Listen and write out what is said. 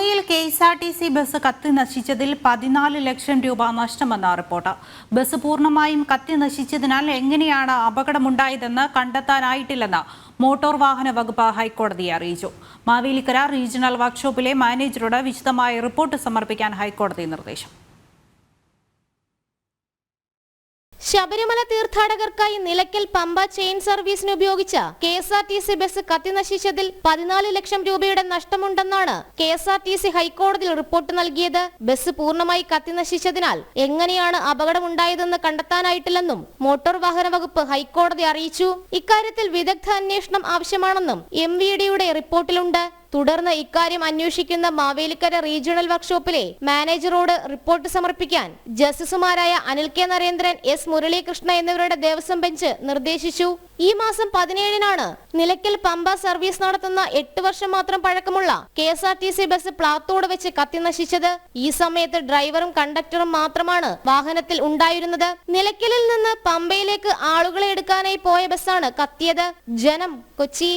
ആലുവയിൽ KSRTC bus കത്തി നശിച്ചതിൽ 14 ലക്ഷം രൂപ നഷ്ടമെന്ന റിപ്പോർട്ട്. ബസ് പൂർണ്ണമായും കത്തി നശിച്ചതിനാൽ എങ്ങനെയാണ് അപകടമുണ്ടായതെന്ന് കണ്ടെത്താനായിട്ടില്ലെന്ന് മോട്ടോർ വാഹന വകുപ്പ് ഹൈക്കോടതിയെ അറിയിച്ചു. മാവേലിക്കര റീജിയണൽ വർക്ക്ഷോപ്പിലെ മാനേജരോട് വിശദമായ റിപ്പോർട്ട് സമർപ്പിക്കാൻ ഹൈക്കോടതി നിർദ്ദേശം. ശബരിമല തീർത്ഥാടകർക്കായി നിലയ്ക്കൽ പമ്പ ചെയിൻ സർവീസിന് ഉപയോഗിച്ച KSRTC ബസ് കത്തി നശിച്ചതിൽ 14 ലക്ഷം രൂപയുടെ നഷ്ടമുണ്ടെന്നാണ് KSRTC ഹൈക്കോടതിയിൽ റിപ്പോർട്ട് നൽകിയത്. ബസ് പൂർണ്ണമായി കത്തി നശിച്ചതിനാൽ എങ്ങനെയാണ് അപകടമുണ്ടായതെന്ന് കണ്ടെത്താനായിട്ടില്ലെന്നും മോട്ടോർ വാഹന വകുപ്പ് ഹൈക്കോടതി അറിയിച്ചു. ഇക്കാര്യത്തിൽ വിദഗ്ധ അന്വേഷണം ആവശ്യമാണെന്നും MVDയുടെ റിപ്പോർട്ടിലുണ്ട്. തുടർന്ന് ഇക്കാര്യം അന്വേഷിക്കുന്ന മാവേലിക്കര റീജിയണൽ വർക്ക്ഷോപ്പിലെ മാനേജറോട് റിപ്പോർട്ട് സമർപ്പിക്കാൻ ജസ്റ്റിസുമാരായ അനിൽ K. നരേന്ദ്രൻ, S. മുരളീകൃഷ്ണ എന്നിവരുടെ ദേവസ്വം ബെഞ്ച് നിർദ്ദേശിച്ചു. ഈ മാസം 17-നാണ് നിലയ്ക്കൽ പമ്പ സർവീസ് നടത്തുന്ന 8 വർഷം മാത്രം പഴക്കമുള്ള KSRTC ബസ് പ്ലാത്തോട് വെച്ച് കത്തി നശിച്ചത്. ഈ സമയത്ത് ഡ്രൈവറും കണ്ടക്ടറും മാത്രമാണ് വാഹനത്തിൽ ഉണ്ടായിരുന്നത്. നിലയ്ക്കലിൽ നിന്ന് പമ്പയിലേക്ക് ആളുകളെ എടുക്കാനായി പോയ ബസ്സാണ് കത്തിയത്. ജനം, കൊച്ചി.